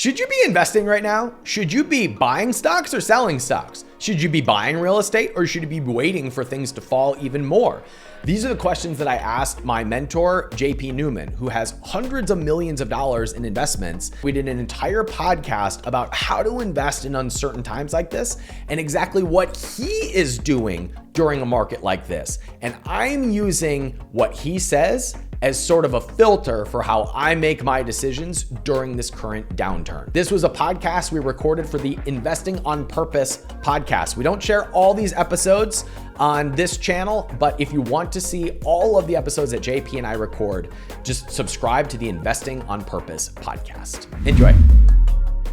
Should you be investing right now? Should you be buying stocks or selling stocks? Should you be buying real estate or should you be waiting for things to fall even more? These are the questions that I asked my mentor, JP Newman, who has hundreds of millions of dollars in investments. We did an entire podcast about how to invest in uncertain times like this and exactly what he is doing during a market like this. And I'm using what he says as sort of a filter for how I make my decisions during this current downturn. This was a podcast we recorded for the Investing on Purpose podcast. We don't share all these episodes on this channel, but if you want to see all of the episodes that JP and I record, just subscribe to the Investing on Purpose podcast. Enjoy.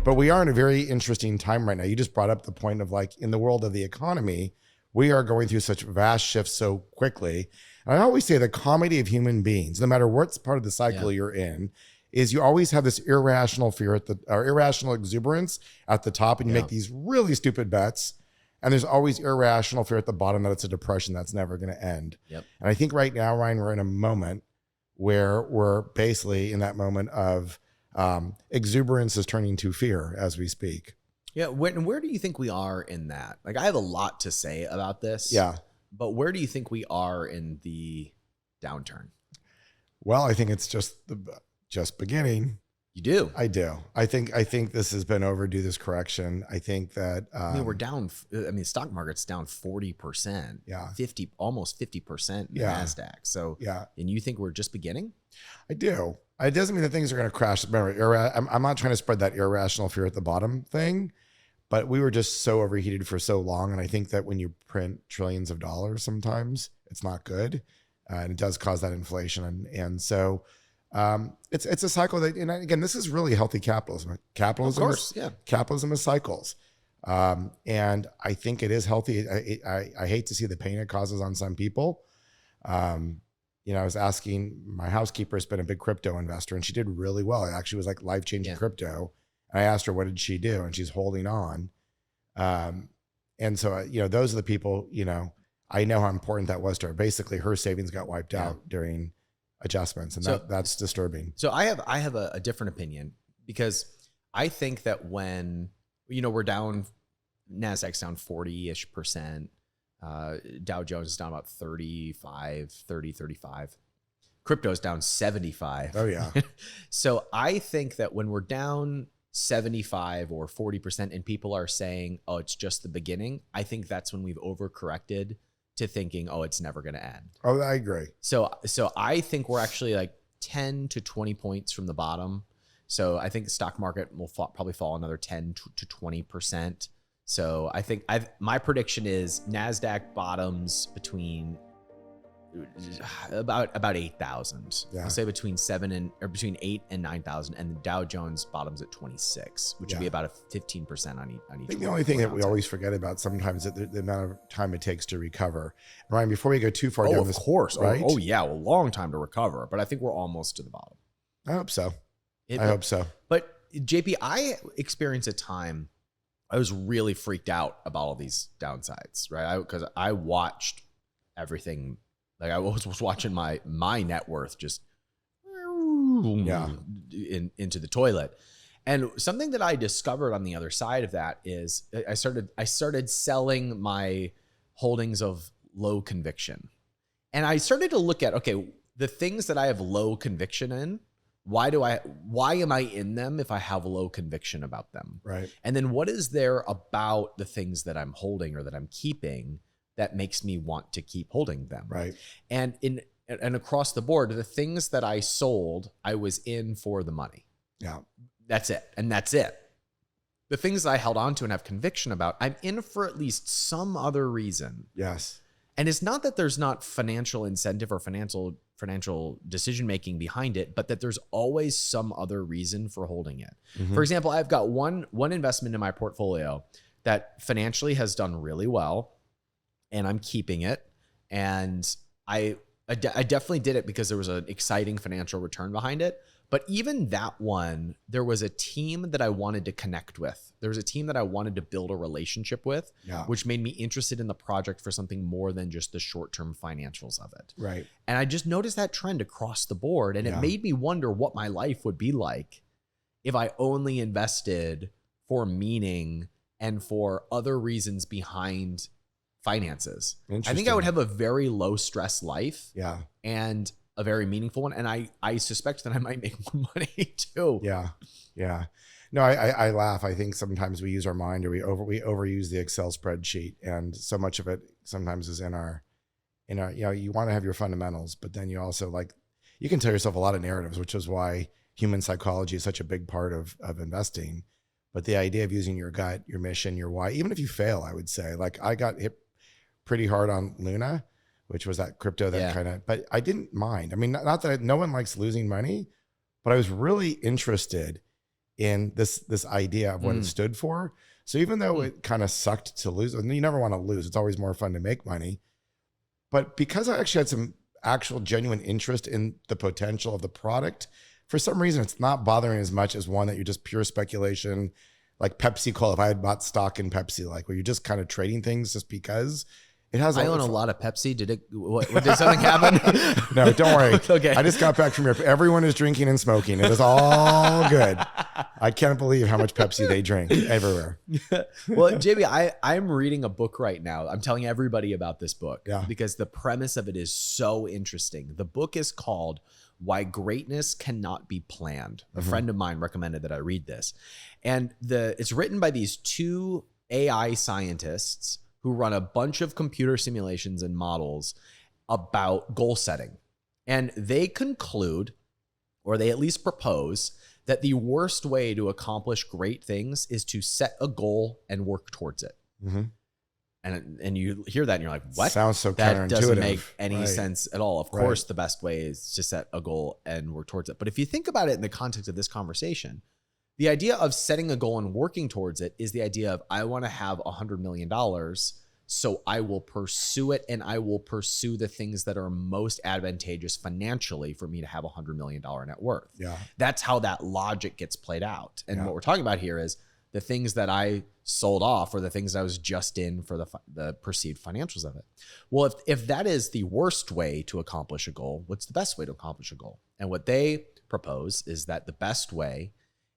But we are in a very interesting time right now. You just brought up the point of like in the world of the economy, we are going through such vast shifts so quickly. And I always say the comedy of human beings, no matter what part of the cycle you're in, is you always have this irrational fear or irrational exuberance at the top, and you make these really stupid bets. And there's always irrational fear at the bottom that it's a depression that's never going to end. And I think right now, Ryan, we're in a moment where we're basically in that moment of exuberance is turning to fear as we speak. Yeah. Where do you think we are in that? Like, I have a lot to say about this. Yeah. But where do you think we are in the downturn? Well, I think it's just beginning. You do? I do. I think this has been overdue, this correction. I think that we're down. Stock market's down 40%. Yeah. Almost 50% in the NASDAQ. So and you think we're just beginning? I do. It doesn't mean that things are going to crash. Remember, I'm not trying to spread that irrational fear at the bottom thing. But we were just so overheated for so long. And I think that when you print trillions of dollars, sometimes it's not good. And it does cause that inflation. And so it's a cycle that, and again, this is really healthy capitalism. Capitalism, of course, capitalism is cycles. And I think it is healthy. I hate to see the pain it causes on some people. I was asking, my housekeeper has been a big crypto investor and she did really well. It actually was like life-changing crypto. I asked her, what did she do? And she's holding on. And so, those are the people, I know how important that was to her. Basically, her savings got wiped out during adjustments. And that's disturbing. So I have a different opinion because I think that when, we're down, NASDAQ's down 40-ish%. Dow Jones is down about 35. Crypto's down 75. Oh, yeah. So I think that when we're down 75 or 40% and people are saying, oh, it's just the beginning, I think that's when we've overcorrected to thinking, oh, it's never going to end. Oh, I agree. So I think we're actually like 10 to 20 points from the bottom. So I think the stock market will probably fall another 10 to 20%. So I think my prediction is NASDAQ bottoms between about 8,000. I'll say between 8 and 9,000, and the Dow Jones bottoms at 26, which would be about a 15% on each. I think the only thing that we always forget about sometimes is the amount of time it takes to recover. Ryan, before we go too far down this, of course, right? Oh yeah, well, long time to recover, but I think we're almost to the bottom. I hope so. I hope so. But JP, I experienced a time I was really freaked out about all these downsides, right? Because I watched everything. Like I was watching my net worth just into the toilet. And something that I discovered on the other side of that is I started selling my holdings of low conviction. And I started to look at, okay, the things that I have low conviction in, why am I in them if I have low conviction about them? Right. And then what is there about the things that I'm holding or that I'm keeping that makes me want to keep holding them? Right. And across the board, the things that I sold, I was in for the money. Yeah. That's it. And that's it. The things that I held on to and have conviction about, I'm in for at least some other reason. Yes. And it's not that there's not financial incentive or financial decision-making behind it, but that there's always some other reason for holding it. Mm-hmm. For example, I've got one investment in my portfolio that financially has done really well, and I'm keeping it. And I definitely did it because there was an exciting financial return behind it. But even that one, there was a team that I wanted to connect with. There was a team that I wanted to build a relationship with, which made me interested in the project for something more than just the short-term financials of it. Right. And I just noticed that trend across the board, and it made me wonder what my life would be like if I only invested for meaning and for other reasons behind finances. I think I would have a very low stress life. Yeah. And a very meaningful one. And I suspect that I might make more money too. Yeah. Yeah. No, I laugh. I think sometimes we use our mind, or we overuse the Excel spreadsheet, and so much of it sometimes is in our, you want to have your fundamentals, but then you also you can tell yourself a lot of narratives, which is why human psychology is such a big part of investing. But the idea of using your gut, your mission, your why, even if you fail, I would say, I got hit pretty hard on Luna, which was that crypto that but I didn't mind. I mean, not that no one likes losing money, but I was really interested in this idea of what it stood for. So even though it kind of sucked to lose, and you never want to lose, it's always more fun to make money. But because I actually had some actual genuine interest in the potential of the product, for some reason, it's not bothering as much as one that you're just pure speculation, like Pepsi Cola. If I had bought stock in Pepsi, where you're just kind of trading things just because. I own a lot of Pepsi. Did something happen? No, don't worry. Okay. I just got back from Europe. Everyone is drinking and smoking. It is all good. I can't believe how much Pepsi they drink everywhere. Well, JB, I'm reading a book right now. I'm telling everybody about this book because the premise of it is so interesting. The book is called Why Greatness Cannot Be Planned. A friend of mine recommended that I read this. And it's written by these two AI scientists who run a bunch of computer simulations and models about goal setting. And they conclude, or they at least propose, that the worst way to accomplish great things is to set a goal and work towards it. Mm-hmm. And you hear that and you're like, what? Sounds so counterintuitive. That doesn't make any sense at all. Of course, the best way is to set a goal and work towards it. But if you think about it in the context of this conversation, the idea of setting a goal and working towards it is the idea of, I want to have $100 million, so I will pursue it, and I will pursue the things that are most advantageous financially for me to have $100 million net worth. Yeah. That's how that logic gets played out. And what we're talking about here is the things that I sold off, or the things I was just in for the perceived financials of it. Well, if that is the worst way to accomplish a goal, what's the best way to accomplish a goal? And what they propose is that the best way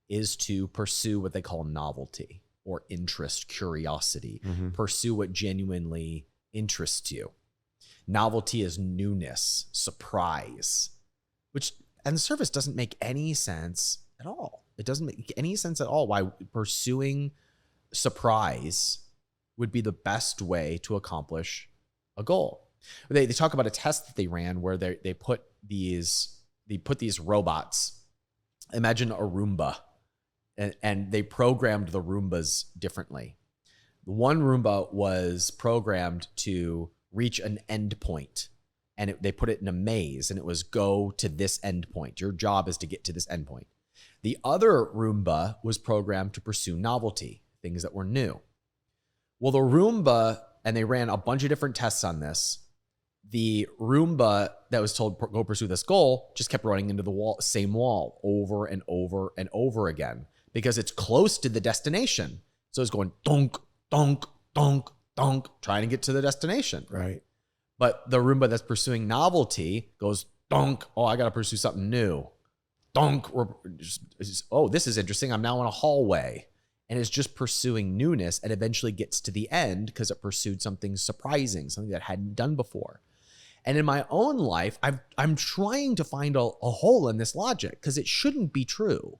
is to pursue what they call novelty or interest, curiosity. Mm-hmm. Pursue what genuinely interests you. Novelty is newness, surprise, which on the surface doesn't make any sense at all. It doesn't make any sense at all why pursuing surprise would be the best way to accomplish a goal. They talk about a test that they ran where they put these robots. Imagine a Roomba, and they programmed the Roombas differently. One Roomba was programmed to reach an end point, and they put it in a maze, and it was go to this end point. Your job is to get to this end point. The other Roomba was programmed to pursue novelty, things that were new. Well, the Roomba, and they ran a bunch of different tests on this. The Roomba that was told go pursue this goal just kept running into the same wall over and over and over again because it's close to the destination. So it's going donk, donk, donk, donk, trying to get to the destination. Right. But the Roomba that's pursuing novelty goes donk. Oh, I got to pursue something new. Donk. Oh, this is interesting. I'm now in a hallway. And is just pursuing newness and eventually gets to the end because it pursued something surprising, something that hadn't done before. And in my own life, I'm trying to find a hole in this logic because it shouldn't be true.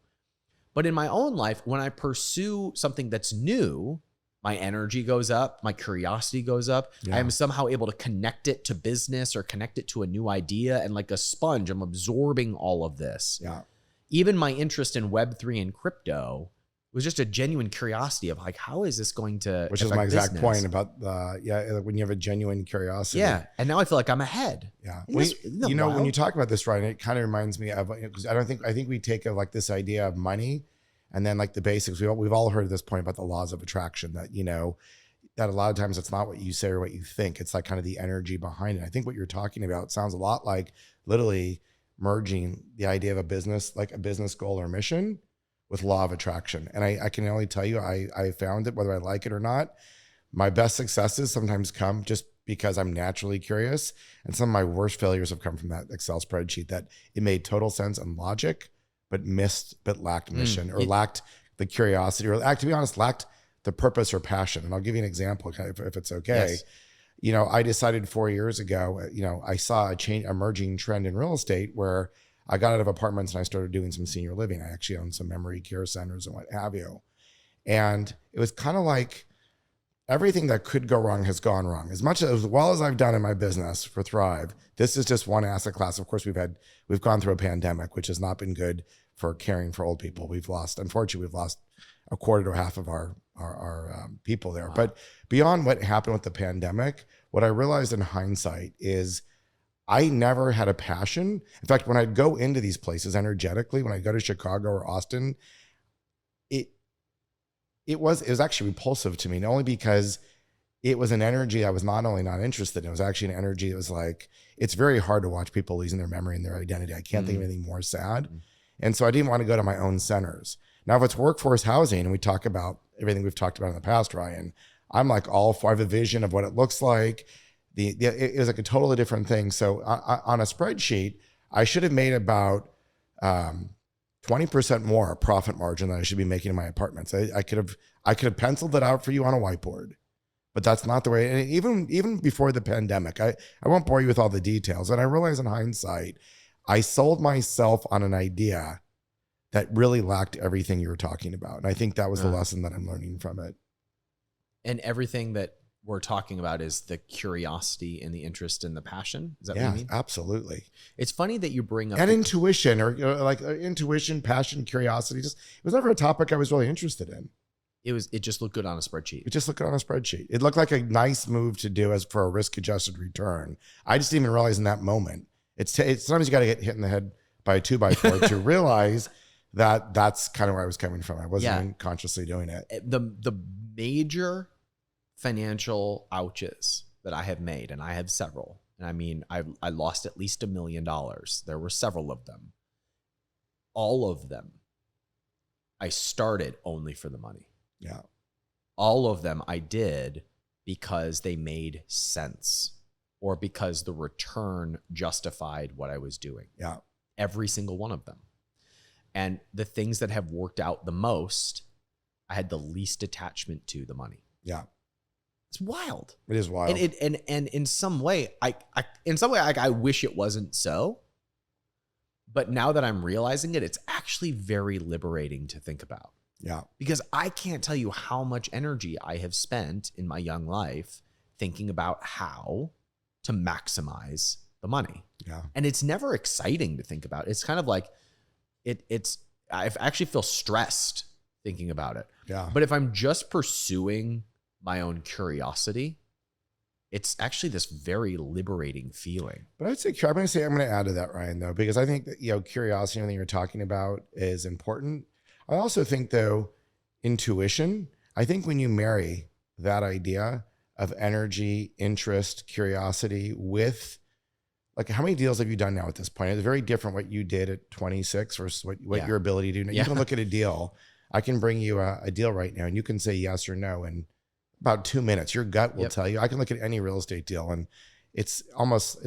But in my own life, when I pursue something that's new, my energy goes up, my curiosity goes up. Yeah. I am somehow able to connect it to business or connect it to a new idea. And like a sponge, I'm absorbing all of this. Yeah. Even my interest in Web3 and crypto was just a genuine curiosity of like, how is this going to Which is my exact point about when you have a genuine curiosity. Yeah. And now I feel like I'm ahead. Yeah. When you talk about this, Ryan, it kind of reminds me of, because I think we take of like this idea of money and then like the basics. We've all heard this point about the laws of attraction that, that a lot of times it's not what you say or what you think. It's like kind of the energy behind it. I think what you're talking about sounds a lot like literally merging the idea of a business, like a business goal or mission, with law of attraction. And I can only tell you, I found it, whether I like it or not. My best successes sometimes come just because I'm naturally curious. And some of my worst failures have come from that Excel spreadsheet that it made total sense and logic, but lacked mission or lacked the curiosity or to be honest, lacked the purpose or passion. And I'll give you an example if it's okay. Yes. You know, I decided 4 years ago, you know, I saw a emerging trend in real estate where I got out of apartments and I started doing some senior living. I actually owned some memory care centers and what have you. And it was kind of like everything that could go wrong has gone wrong. As well as I've done in my business for Thrive, this is just one asset class. Of course, we've gone through a pandemic, which has not been good for caring for old people. Unfortunately, we've lost a quarter to half of our people there. Wow. But beyond what happened with the pandemic, what I realized in hindsight is I never had a passion. In fact, when I'd go into these places energetically, when I go to Chicago or Austin, it was actually repulsive to me, not only because it was an energy I was not only not interested in, it was actually an energy that was like, it's very hard to watch people losing their memory and their identity. I can't think of anything more sad. And so I didn't want to go to my own centers. Now, if it's workforce housing and we talk about everything we've talked about in the past, Ryan, I'm like all for, I have a vision of what it looks like. It was like a totally different thing. So on a spreadsheet, I should have made about 20% more profit margin than I should be making in my apartments. I could have penciled it out for you on a whiteboard, but that's not the way. And even before the pandemic, I won't bore you with all the details. And I realize in hindsight, I sold myself on an idea that really lacked everything you were talking about. And I think that was the lesson that I'm learning from it. And everything that we're talking about is the curiosity and the interest and the passion. Is that what you mean? Absolutely. It's funny that you bring up intuition or intuition, passion, curiosity. It was never a topic I was really interested in. It just looked good on a spreadsheet. It just looked good on a spreadsheet. It looked like a nice move to do as for a risk adjusted return. I just didn't even realize in that moment. It's sometimes you got to get hit in the head by a 2x4 to realize that that's kind of where I was coming from. I wasn't even consciously doing it. The major financial ouches that I have made, and I have several, and I mean, I lost at least $1 million. There were several of them. All of them, I started only for the money. Yeah. All of them I did because they made sense or because the return justified what I was doing. Yeah. Every single one of them. And the things that have worked out the most, I had the least attachment to the money. Yeah. It's wild. It is wild. And in some way, I wish it wasn't so. But now that I'm realizing it, it's actually very liberating to think about. Yeah. Because I can't tell you how much energy I have spent in my young life thinking about how to maximize the money. Yeah. And it's never exciting to think about. It's kind of like I actually feel stressed thinking about it. Yeah. But if I'm just pursuing my own curiosity, it's actually this very liberating feeling. But I'd say, I'm going to add to that, Ryan, though, because I think that, curiosity and everything you're talking about is important. I also think, though, intuition, I think when you marry that idea of energy, interest, curiosity with, like, how many deals have you done now at this point? It's very different what you did at 26 versus what your ability to do. You can look at a deal. I can bring you a deal right now and you can say yes or no in about 2 minutes. Your gut will tell you. I can look at any real estate deal and it's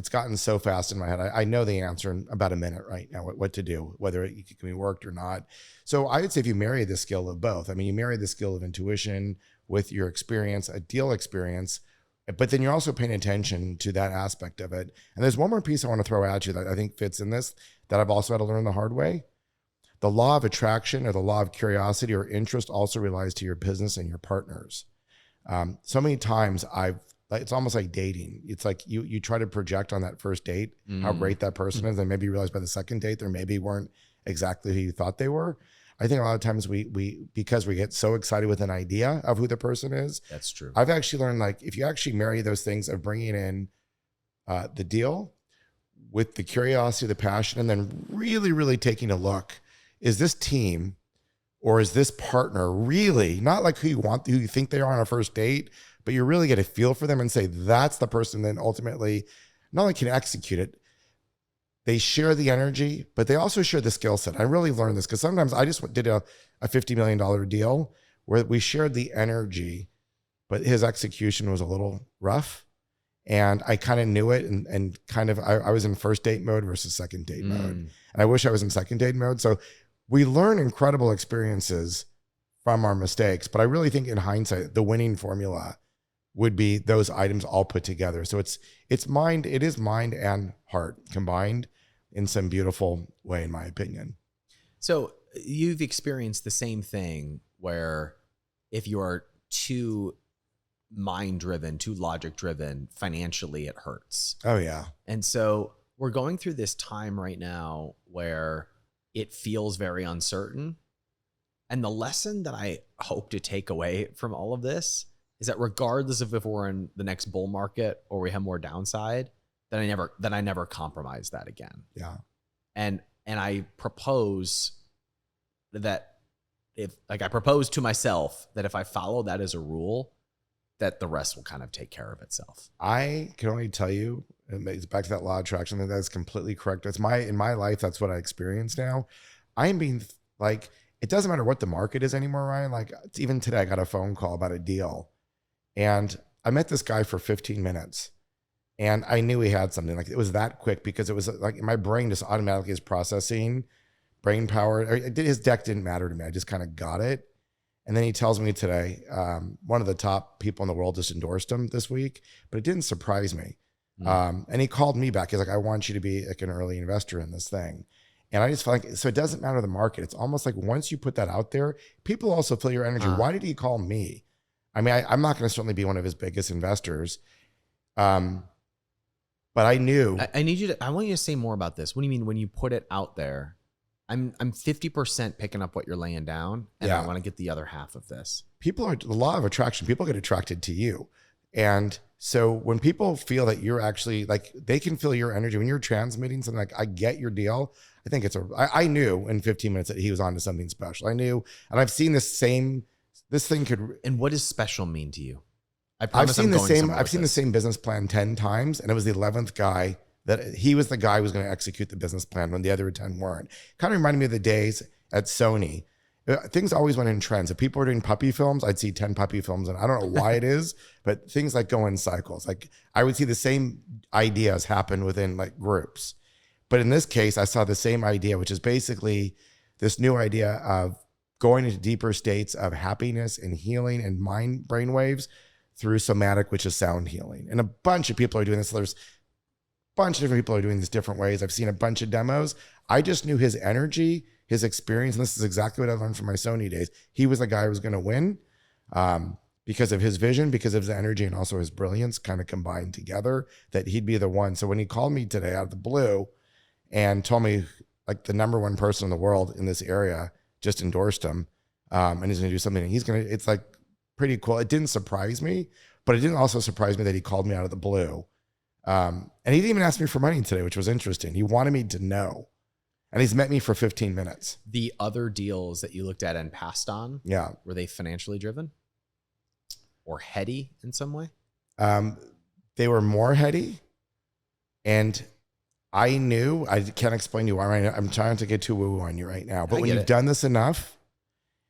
gotten so fast in my head. I know the answer in about a minute right now, what to do, whether it can be worked or not. So I would say if you marry the skill of both, I mean, you marry the skill of intuition with your experience, a deal experience, but then you're also paying attention to that aspect of it. And there's one more piece I want to throw at you that I think fits in this that I've also had to learn the hard way. The law of attraction or the law of curiosity or interest also relies to your business and your partners. So many times it's almost like dating. It's like you try to project on that first date how great that person is, and maybe you realize by the second date they maybe weren't exactly who you thought they were. I think a lot of times because we get so excited with an idea of who the person is. That's true. I've actually learned, like, if you actually marry those things of bringing in the deal with the curiosity, the passion, and then really, really taking a look, is this team or is this partner really not like who you think they are on a first date, but you really get a feel for them and say, that's the person that ultimately not only can execute it, they share the energy, but they also share the skill set. I really learned this because sometimes I just did a $50 million deal where we shared the energy, but his execution was a little rough. And I kind of knew it and kind of, I was in first date mode versus second date mode. And I wish I was in second date mode. So we learn incredible experiences from our mistakes, but I really think in hindsight, the winning formula would be those items all put together. So it is mind and heart combined in some beautiful way, in my opinion. So you've experienced the same thing where if you are too mind driven, too logic driven, financially, it hurts. Oh yeah. And so we're going through this time right now where it feels very uncertain. And the lesson that I hope to take away from all of this is that regardless of if we're in the next bull market or we have more downside, that I never compromise that again. Yeah. And I propose that I propose to myself that if I follow that as a rule, that the rest will kind of take care of itself. I can only tell you, it's back to that law of attraction, that's completely correct. In my life, that's what I experience now. I am being like, it doesn't matter what the market is anymore, Ryan. Like even today, I got a phone call about a deal and I met this guy for 15 minutes and I knew he had something. Like it was that quick because it was like my brain just automatically is processing brain power. His deck didn't matter to me. I just kind of got it. And then he tells me today, one of the top people in the world just endorsed him this week, but it didn't surprise me. And he called me back. He's like, I want you to be like an early investor in this thing. And I just felt like, so it doesn't matter the market. It's almost like once you put that out there, people also feel your energy. Why did he call me? I mean, I'm not going to certainly be one of his biggest investors. But I knew. I want you to say more about this. What do you mean when you put it out there? I'm 50% picking up what you're laying down, and I want to get the other half of this. People are the law of attraction. People get attracted to you. And so when people feel that you're actually like, they can feel your energy when you're transmitting something like, I get your deal. I think I knew in 15 minutes that he was onto something special. I knew, and I've seen this thing could. And what does special mean to you? I've seen the same business plan 10 times, and it was the 11th guy that he was the guy who was going to execute the business plan when the other 10 weren't. Kind of reminded me of the days at Sony. Things always went in trends. If people were doing puppy films, I'd see 10 puppy films, and I don't know why it is, but things like go in cycles. Like I would see the same ideas happen within like groups. But in this case, I saw the same idea, which is basically this new idea of going into deeper states of happiness and healing and mind brain waves through somatic, which is sound healing. And a bunch of people are doing this. There's a bunch of different people are doing this different ways. I've seen a bunch of demos. I just knew his energy, his experience, and this is exactly what I learned from my Sony days. He was the guy who was going to win because of his vision, because of his energy, and also his brilliance kind of combined together, that he'd be the one. So when he called me today out of the blue and told me like the number one person in the world in this area just endorsed him, and he's going to do something, and it's like pretty cool. It didn't surprise me, but it didn't also surprise me that he called me out of the blue. And he didn't even ask me for money today, which was interesting. He wanted me to know. And he's met me for 15 minutes. The other deals that you looked at and passed on, were they financially driven or heady in some way? They were more heady. And I knew, I can't explain to you why. I'm trying to get too woo on you right now. But when you've done this enough,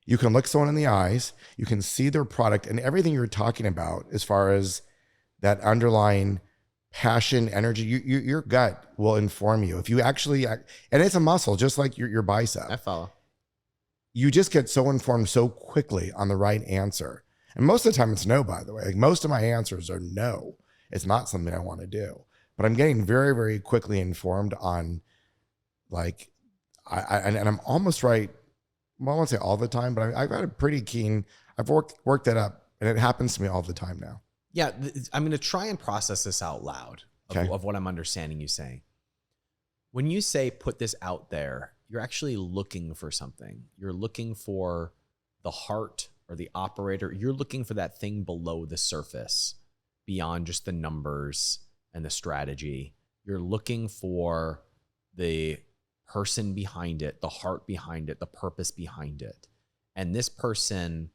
you can look someone in the eyes, you can see their product, and everything you're talking about as far as that underlying passion, energy, your gut will inform you. If you actually, and it's a muscle, just like your bicep. I follow. You just get so informed so quickly on the right answer. And most of the time it's no, by the way. Like most of my answers are no. It's not something I want to do. But I'm getting very, very quickly informed on like, and I'm almost right. Well, I won't say all the time, but I've got a pretty keen, I've worked that up, and it happens to me all the time now. Yeah, I'm going to try and process this out loud of what I'm understanding you saying. When you say put this out there, you're actually looking for something. You're looking for the heart or the operator. You're looking for that thing below the surface, beyond just the numbers and the strategy. You're looking for the person behind it, the heart behind it, the purpose behind it. And this person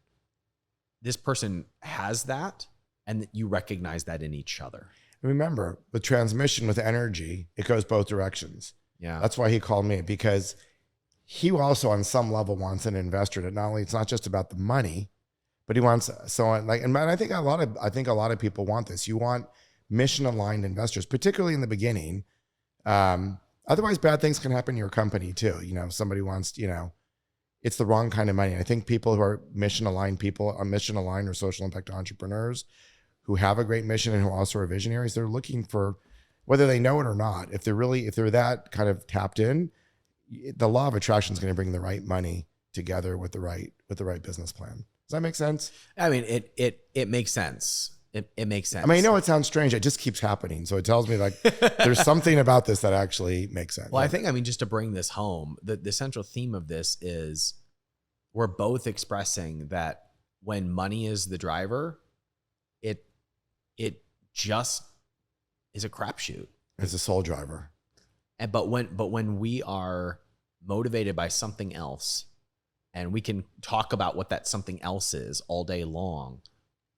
has that, and you recognize that in each other. Remember, the transmission with energy, it goes both directions. Yeah. That's why he called me, because he also on some level wants an investor that not only, it's not just about the money, but he wants someone like, and I think a lot of people want this. You want mission aligned investors, particularly in the beginning. Otherwise bad things can happen in your company too. You know, somebody wants, it's the wrong kind of money. I think people who are mission aligned or social impact entrepreneurs who have a great mission and who also are visionaries, they're looking for, whether they know it or not, if they're that kind of tapped in, the law of attraction is going to bring the right money together with the right business plan. Does that make sense? I mean, it makes sense. It makes sense. I mean, I know it sounds strange. It just keeps happening. So it tells me like there's something about this that actually makes sense. Well, I think, I mean, just to bring this home, the central theme of this is we're both expressing that when money is the driver, it just is a crapshoot. It's a soul driver. But when we are motivated by something else, and we can talk about what that something else is all day long,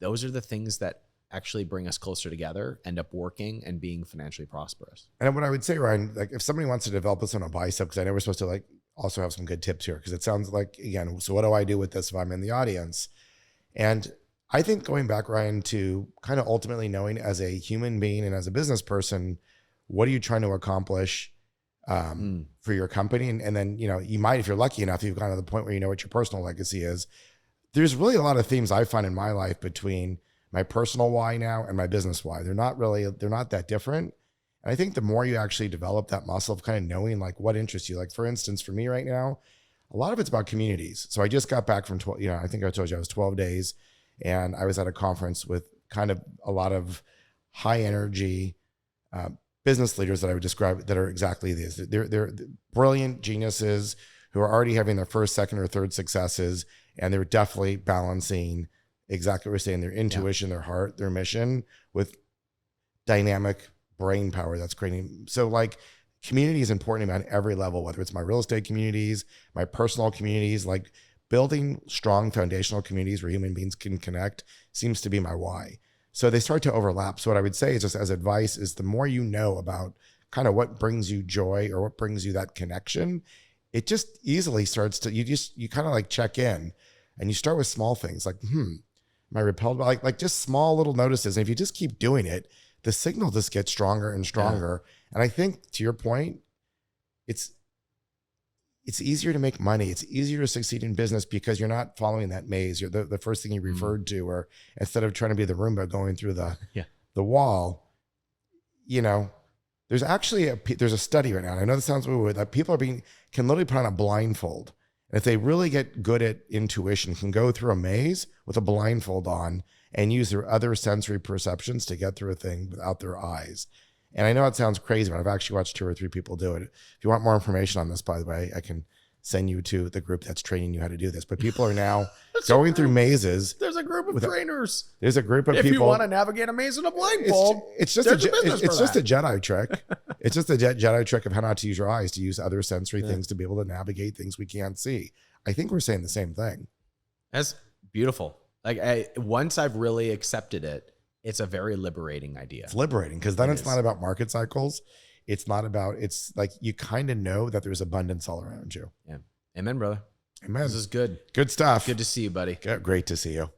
those are the things that actually bring us closer together, end up working and being financially prosperous. And what I would say, Ryan, like if somebody wants to develop this on a bicep, because I know we're supposed to like also have some good tips here, because it sounds like, again, so what do I do with this if I'm in the audience? And I think going back, Ryan, to kind of ultimately knowing as a human being and as a business person, what are you trying to accomplish for your company? And then, you know, you might, if you're lucky enough, you've gotten to the point where you know what your personal legacy is. There's really a lot of themes I find in my life between my personal why now and my business why. They're not that different. And I think the more you actually develop that muscle of kind of knowing like what interests you, like for instance, for me right now, a lot of it's about communities. So I just got back from 12, I think I told you I was 12 days and I was at a conference with kind of a lot of high energy business leaders that I would describe that are exactly these. They're brilliant geniuses who are already having their first, second, or third successes. And they're definitely balancing exactly what we're saying, their intuition, their heart, their mission with dynamic brain power that's creating. So like community is important to me on every level, whether it's my real estate communities, my personal communities, like building strong foundational communities where human beings can connect seems to be my why. So they start to overlap. So what I would say is just as advice is the more you know about kind of what brings you joy or what brings you that connection, it just easily starts to, you kind of like check in and you start with small things like, am I repelled by like just small little notices. And if you just keep doing it, the signal just gets stronger and stronger. Yeah. And I think to your point, it's easier to make money. It's easier to succeed in business because you're not following that maze. You're the first thing you referred to, or instead of trying to be the Roomba going through the wall, you know, there's a study right now. And I know this sounds weird, that people can literally put on a blindfold. And if they really get good at intuition, can go through a maze with a blindfold on and use their other sensory perceptions to get through a thing without their eyes. And I know it sounds crazy, but I've actually watched 2 or 3 people do it. If you want more information on this, by the way, I can send you to the group that's training you how to do this. But people are now going through mazes. There's a group of trainers. There's a group of people. If you want to navigate a maze in a blindfold, it's just a Jedi trick. It's just a Jedi trick of how not to use your eyes, to use other sensory things to be able to navigate things we can't see. I think we're saying the same thing. That's beautiful. Like once I've really accepted it, it's a very liberating idea. It's liberating because then it's not about market cycles. It's like you kind of know that there's abundance all around you. Yeah. Amen, brother. Amen. This is good. Good stuff. Good to see you, buddy. Great to see you.